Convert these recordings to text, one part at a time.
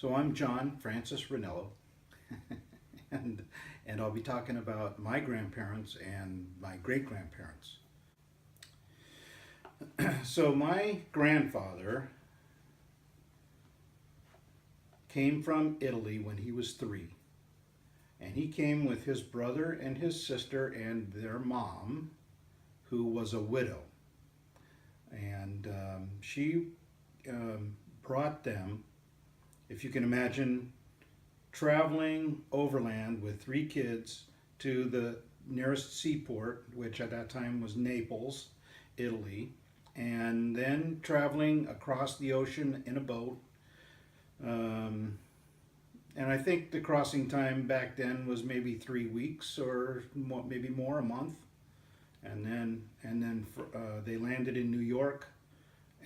So I'm John Francis Ranallo, and I'll be talking about my grandparents and my great grandparents. So my grandfather came from Italy when he was 3, and he came with his brother and his sister and their mom, who was a widow, and she brought them. If you can imagine traveling overland with 3 kids to the nearest seaport, which at that time was Naples, Italy, and then traveling across the ocean in a boat. Um, and I think the crossing time back then was maybe 3 weeks or maybe more, a month. And then they landed in New York,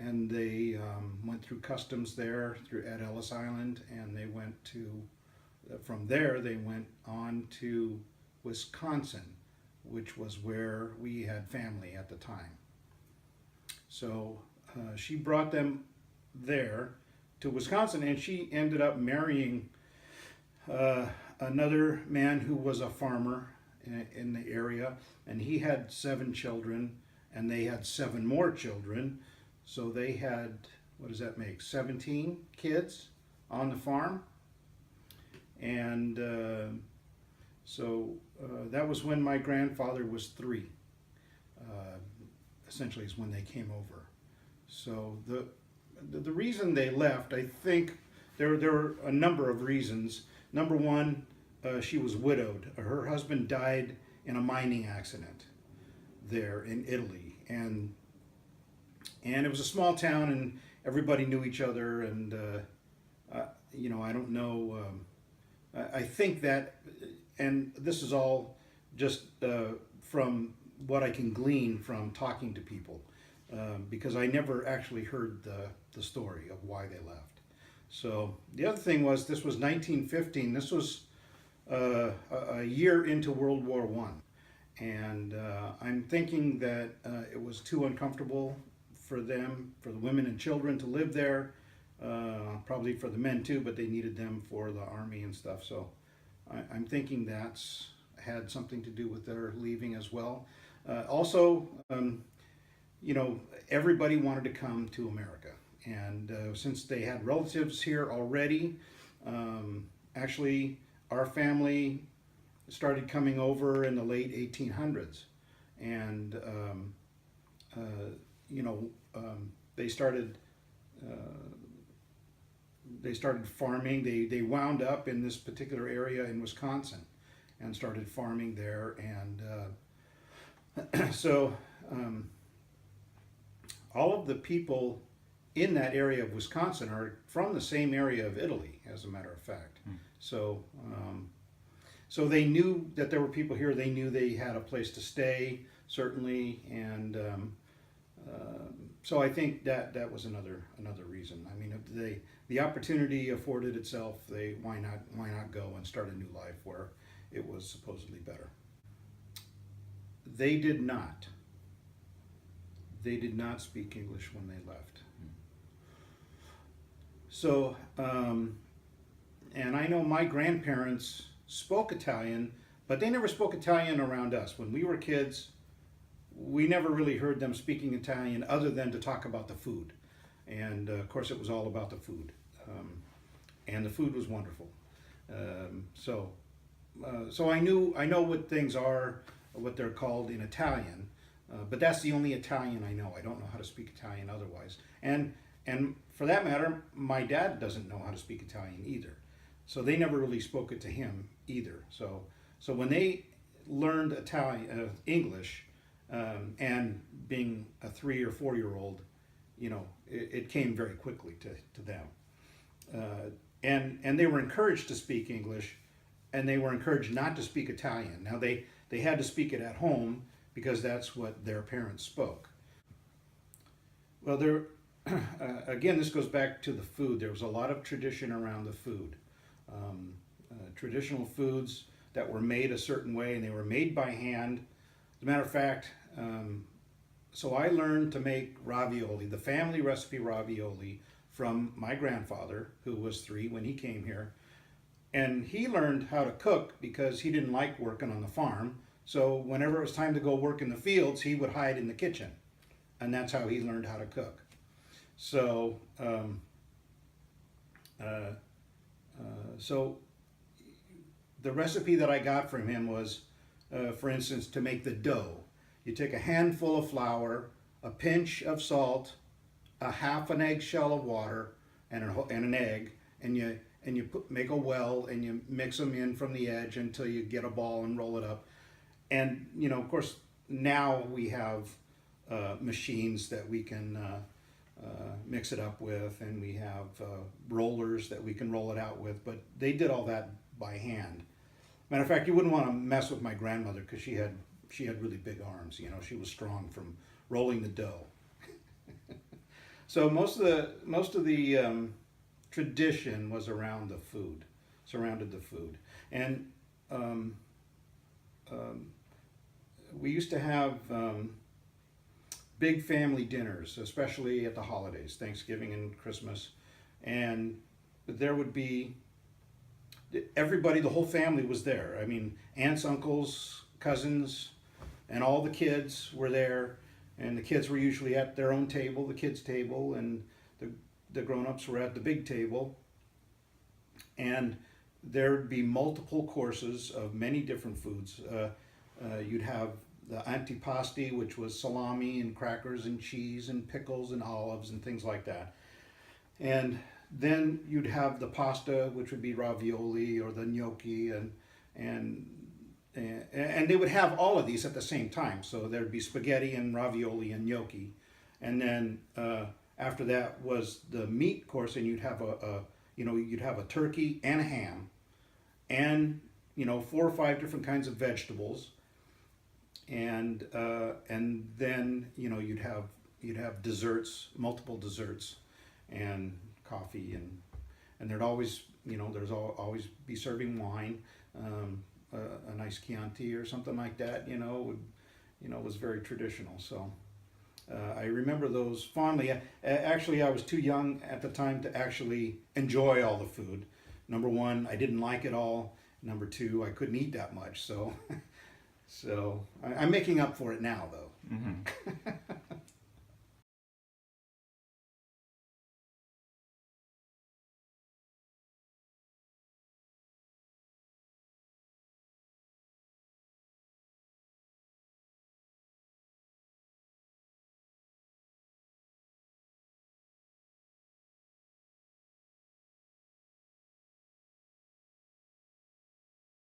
and they went through customs there through at Ellis Island, and they went to from there they went on to Wisconsin, which was where we had family at the time. So she brought them there to Wisconsin, and she ended up marrying another man who was a farmer in the area, and he had 7 children, and they had 7 more children. So they had, what does that make, 17 kids on the farm. And that was when my grandfather was 3. Essentially is when they came over. So the reason they left, I think there were a number of reasons. Number one, she was widowed. Her husband died in a mining accident there in Italy, and it was a small town, and everybody knew each other. And I don't know. I think that, and this is all just from what I can glean from talking to people, because I never actually heard the story of why they left. So the other thing was, this was 1915. This was a year into World War One, and I'm thinking that it was too uncomfortable for them, for the women and children to live there. Probably for the men too, but they needed them for the army and stuff. So I'm thinking that's had something to do with their leaving as well. Also, everybody wanted to come to America, and since they had relatives here already, actually our family started coming over in the late 1800s, and they started. They started farming. They wound up in this particular area in Wisconsin and started farming there. And so all of the people in that area of Wisconsin are from the same area of Italy, as a matter of fact. So so they knew that there were people here. They knew they had a place to stay, certainly, and so I think that was another reason. I mean, if the opportunity afforded itself, why not go and start a new life where it was supposedly better. They did not. They did not speak English when they left. So, and I know my grandparents spoke Italian, but they never spoke Italian around us. When we were kids, we never really heard them speaking Italian other than to talk about the food. And of course it was all about the food. And the food was wonderful. So I know what things are, what they're called in Italian, but that's the only Italian I know. I don't know how to speak Italian otherwise. And for that matter, my dad doesn't know how to speak Italian either. So they never really spoke it to him either. So when they learned English, and being a 3 or 4-year-old, it came very quickly to them. And they were encouraged to speak English, and they were encouraged not to speak Italian. Now they had to speak it at home because that's what their parents spoke. Well, again, this goes back to the food. There was a lot of tradition around the food. Traditional foods that were made a certain way, and they were made by hand. As a matter of fact, so I learned to make ravioli, the family recipe ravioli, from my grandfather, who was 3 when he came here. And he learned how to cook because he didn't like working on the farm. So whenever it was time to go work in the fields, he would hide in the kitchen. And that's how he learned how to cook. So, so the recipe that I got from him was, for instance, to make the dough. You take a handful of flour, a pinch of salt, a half an eggshell of water, and an egg, and you make a well, and you mix them in from the edge until you get a ball and roll it up. And of course, now we have machines that we can mix it up with, and we have rollers that we can roll it out with. But they did all that by hand. Matter of fact, you wouldn't want to mess with my grandmother because she had really big arms. She was strong from rolling the dough. So most of the tradition was around the food, surrounded the food, and we used to have big family dinners, especially at the holidays, Thanksgiving and Christmas, and there would be everybody, the whole family was there. I mean, aunts, uncles, cousins, and all the kids were there, and the kids were usually at their own table, the kids' table, and the grown-ups were at the big table, and there'd be multiple courses of many different foods. You'd have the antipasti, which was salami and crackers and cheese and pickles and olives and things like that. And then you'd have the pasta, which would be ravioli or the gnocchi, and they would have all of these at the same time. So there'd be spaghetti and ravioli and gnocchi, and then after that was the meat course, and you'd have you'd have a turkey and a ham, and 4 or 5 different kinds of vegetables, and then you'd have desserts, multiple desserts, and coffee, and there'd always always be serving wine, a nice Chianti or something like that. Was very traditional. So I remember those fondly. Actually, I was too young at the time to actually enjoy all the food. Number one, I didn't like it all. Number two, I couldn't eat that much. So I'm making up for it now, though. Mm-hmm.